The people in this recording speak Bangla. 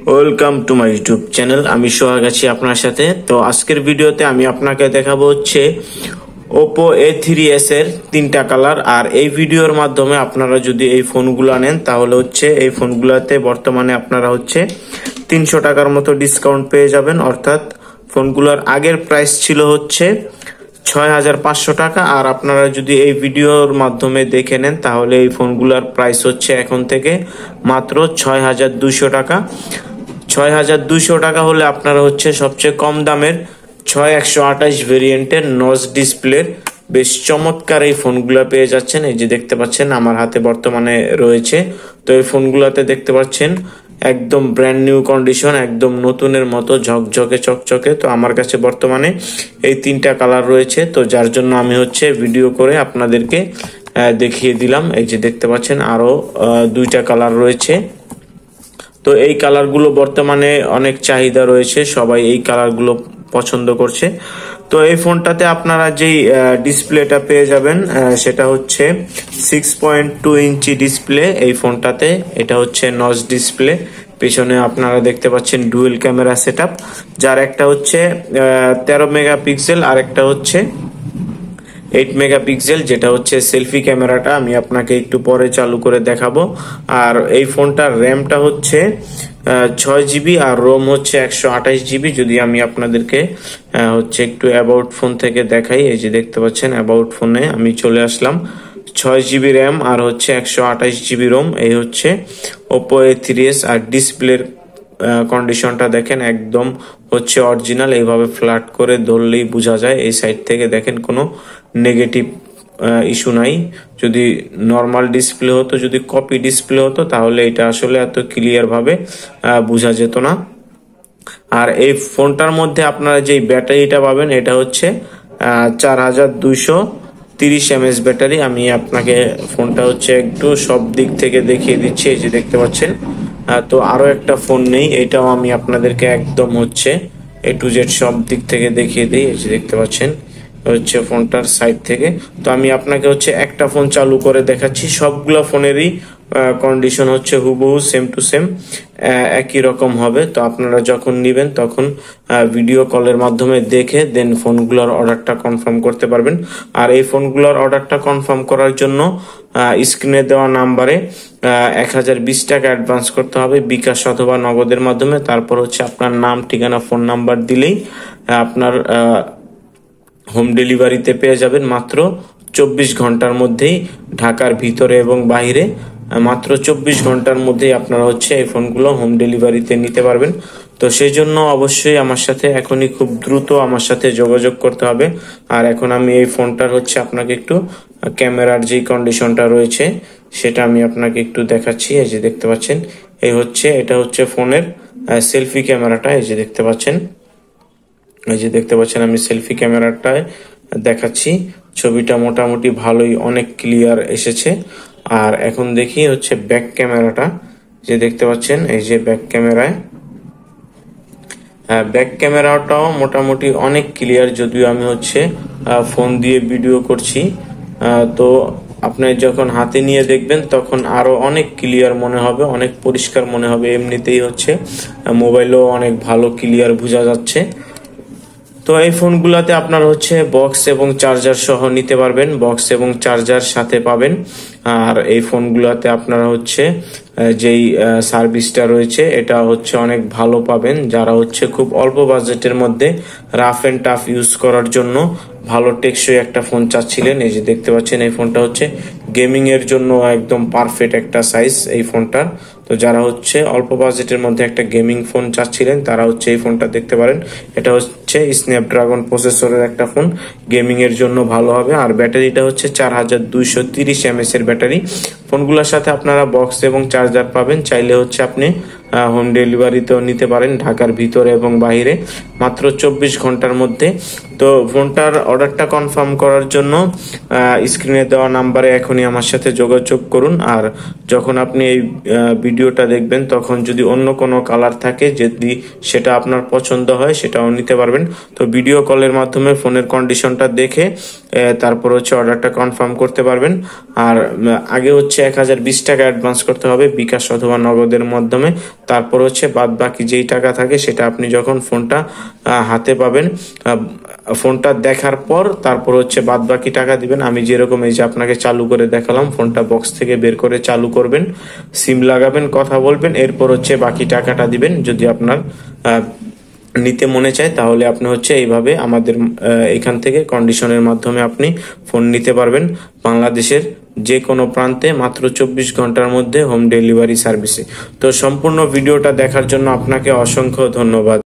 Welcome to my YouTube channel. আমি সোহাগ আছি আপনার সাথে। তো আজকের ভিডিওতে আমি আপনাকে দেখাবো হচ্ছে ওপো A3s এর 3টা কালার। আর এই ভিডিওর মাধ্যমে আপনারা যদি এই ফোনগুলো নেন তাহলে হচ্ছে এই ফোনগুলোতে বর্তমানে আপনারা হচ্ছে 300 টাকার মতো ডিসকাউন্ট পেয়ে যাবেন। অর্থাৎ ফোনগুলোর আগের প্রাইস ছিল হচ্ছে 6500 টাকা, আর আপনারা যদি এই ভিডিওর মাধ্যমে দেখে নেন তাহলে এই ফোনগুলোর প্রাইস হচ্ছে এখন থেকে মাত্র 6200 টাকা। 6200 টাকা হলে আপনারা হচ্ছে সবচেয়ে কম দামের 6128 ভেরিয়েন্টের নচ ডিসপ্লের বেশ চমৎকার এই ফোনগুলো পেয়ে যাচ্ছেন। এই যে দেখতে পাচ্ছেন আমার হাতে বর্তমানে রয়েছে। তো এই ফোনগুলোতে দেখতে পাচ্ছেন একদম ব্র্যান্ড নিউ কন্ডিশন, একদম নতুনের মতো ঝকঝকে চকচকে। তো আমার কাছে বর্তমানে এই 3টা কালার রয়েছে, তো যার জন্য আমি হচ্ছে ভিডিও করে আপনাদেরকে দেখিয়ে দিলাম। এই যে দেখতে পাচ্ছেন আরো 2টা কালার রয়েছে। তো এই কালারগুলো বর্তমানে অনেক চাহিদা রয়েছে, সবাই এই কালারগুলো পছন্দ করছে। তো এই ফোনটাতে আপনারা যেই ডিসপ্লেটা পেয়ে যাবেন সেটা হচ্ছে 6.2 ইঞ্চি ডিসপ্লে এই ফোনটাতে। এটা হচ্ছে নচ ডিসপ্লে। পেছনে আপনারা দেখতে পাচ্ছেন ডুয়েল ক্যামেরা সেটআপ, যার একটা হচ্ছে 13 মেগাপিক্সেল আর একটা হচ্ছে 8 মেগাপিক্সেল, যেটা হচ্ছে সেলফি ক্যামেরাটা। আমি আপনাকে একটু পরে চালু করে দেখাবো। আর এই ফোনটার র্যামটা হচ্ছে 6 জিবি আর রোম হচ্ছে 128 জিবি। যদি আমি আপনাদেরকে হচ্ছে একটু অ্যাবাউট ফোন থেকে দেখাই, এই যে দেখতে পাচ্ছেন অ্যাবাউট ফোনে আমি চলে আসলাম। 6 জিবি র্যাম আর হচ্ছে 128 জিবি রোম, এই হচ্ছে ওপো A3s। আর ডিসপ্লের কন্ডিশনটা দেখেন একদম হচ্ছে অরিজিনাল। এইভাবে ফ্ল্যাট করে ধরলেই বোঝা যায়। এই সাইড থেকে দেখেন কোনো নেগেটিভ ইস্যু নাই। যদি নর্মাল ডিসপ্লে হতো, যদি কপি ডিসপ্লে হতো তাহলে এটা আসলে এত ক্লিয়ার ভাবে বোঝা যেত না। আর এই ফোনটার মধ্যে আপনারা যেই ব্যাটারিটা পাবেন এটা হচ্ছে 4230 mAh ব্যাটারি। আমি আপনাকে ফোনটা হচ্ছে একটু সব দিক থেকে দেখিয়ে দিচ্ছি। এই যে দেখতে পাচ্ছেন। তো আরো একটা ফোন নেই, এটাও আমি আপনাদেরকে একদম হচ্ছে A to Z সব দিক থেকে দেখিয়ে দিই। এই যে দেখতে পাচ্ছেন হচ্ছে ফোনটার সাইড থেকে। তো আমি আপনাকে হচ্ছে একটা ফোন চালু করে দেখাচ্ছি। সবগুলো ফোনেরই কন্ডিশন হচ্ছে হুবহু সেম টু সেম একই রকম হবে। তো আপনারা যখন নেবেন তখন ভিডিও কলের মাধ্যমে দেখে দেন ফোনগুলোর অর্ডারটা কনফার্ম করতে পারবেন। আর এই ফোনগুলোর অর্ডারটা কনফার্ম করার জন্য স্ক্রিনে দেওয়া নাম্বারে 1020 টাকা অ্যাডভান্স করতে হবে বিকাশ অথবা নগদের মাধ্যমে। তারপর হচ্ছে আপনার নাম, ঠিকানা, ফোন নাম্বার দিলেই আপনার হোম ডেলিভারিতে পেয়ে যাবেন মাত্র 24 ঘন্টার মধ্যেই। ঢাকার ভিতরে এবং বাইরে মাত্র 24 ঘন্টার মধ্যেই আপনারা হচ্ছে এই ফোনগুলো হোম ডেলিভারিতে নিতে পারবেন। তো সেই জন্য অবশ্যই আমার সাথে এখনই খুব দ্রুত আমার সাথে যোগাযোগ করতে হবে। আর এখন আমি এই ফোনটার হচ্ছে আপনাকে একটু ক্যামেরার যে কন্ডিশনটা রয়েছে সেটা আমি আপনাকে একটু দেখাচ্ছি। এই যে দেখতে পাচ্ছেন এটা হচ্ছে ফোনের সেলফি ক্যামেরাটা। এই যে দেখতে পাচ্ছেন, আমি সেলফি ক্যামেরাটায় দেখাচ্ছি। ছবিটা মোটামুটি ভালোই অনেক ক্লিয়ার এসেছে। আর এখন দেখি হচ্ছে ব্যাক ক্যামেরাটা, যে দেখতে পাচ্ছেন এই যে ব্যাক ক্যামেরাটাও মোটামুটি অনেক ক্লিয়ার। যদিও আমি হচ্ছে ফোন দিয়ে ভিডিও করছি, তো আপনি যখন হাতে নিয়ে দেখবেন তখন আরো অনেক ক্লিয়ার মনে হবে, অনেক পরিষ্কার মনে হবে। এমনিতেই হচ্ছে মোবাইলও অনেক ভালো ক্লিয়ার বোঝা যাচ্ছে। তো এই ফোনগুলোতে আপনার হচ্ছে বক্স এবং চার্জার সহ নিতে পারবেন, বক্স এবং চার্জার সাথে পাবেন। আর এই ফোনগুলোতে আপনারা হচ্ছে যেই সার্ভিসটা রয়েছে এটা হচ্ছে অনেক ভালো পাবেন। যারা হচ্ছে খুব অল্প বাজেটের মধ্যে রাফ এন্ড টাফ ইউজ করার জন্য ভালো টেকসই একটা ফোন চাচ্ছিলেন, এই যে দেখতে পাচ্ছেন এই ফোনটা হচ্ছে গেমিং এর জন্য একদম পারফেক্ট একটা সাইজ এই ফোনটার। তো যারা হচ্ছে অল্প বাজেটের মধ্যে একটা গেমিং ফোন চাচ্ছিলেন তারা হচ্ছে এই ফোনটা দেখতে পারেন। এটা হচ্ছে স্ন্যাপড্রাগন প্রসেসরের একটা ফোন, গেমিং এর জন্য ভালো হবে। আর ব্যাটারিটা হচ্ছে 4230 mAh এর ব্যাটারি। ফোনগুলোর সাথে আপনারা বক্স এবং চার্জার পাবেন। চাইলে হচ্ছে আপনি হোম ডেলিভারিতেও নিতে পারেন ঢাকার ভিতরে এবং বাইরে মাত্র 24 ঘন্টার মধ্যে। তো ফোনটার অর্ডারটা কনফার্ম করার জন্য স্ক্রিনে দেওয়া নাম্বারে এখনই আমার সাথে যোগাযোগ করুন। আর যখন আপনি এই ভিডিওটা দেখবেন তখন যদি অন্য কোনো কালার থাকে, যদি সেটা আপনার পছন্দ হয় সেটাও নিতে পারবেন। তো ভিডিও কলের মাধ্যমে ফোনের কন্ডিশনটা দেখে তারপর হচ্ছে অর্ডারটা কনফার্ম করতে পারবেন। আর আগে হচ্ছে 1020 টাকা অ্যাডভান্স করতে হবে বিকাশ অথবা নগদের মাধ্যমে। তারপর হচ্ছে বাদ বাকি যেই টাকা থাকে সেটা আপনি যখন ফোনটা হাতে পাবেন, ফোনটা দেখার পর তারপর হচ্ছে বাদ বাকি টাকা দিবেন। আমি যেরকম এই যে আপনাকে চালু করে দেখালাম, ফোনটা বক্স থেকে বের করে চালু করবেন, সিম লাগাবেন, কথা বলবেন, এরপর হচ্ছে বাকি টাকাটা দিবেন। যদি আপনার নিতে মনে চায় তাহলে আপনি হচ্ছে এইভাবে আমাদের এখান থেকে কন্ডিশনের মাধ্যমে আপনি ফোন নিতে পারবেন বাংলাদেশের যে কোনো প্রান্তে মাত্র 24 ঘন্টার মধ্যে হোম ডেলিভারি সার্ভিসে। তো সম্পূর্ণ ভিডিওটা দেখার জন্য আপনাকে অসংখ্য ধন্যবাদ।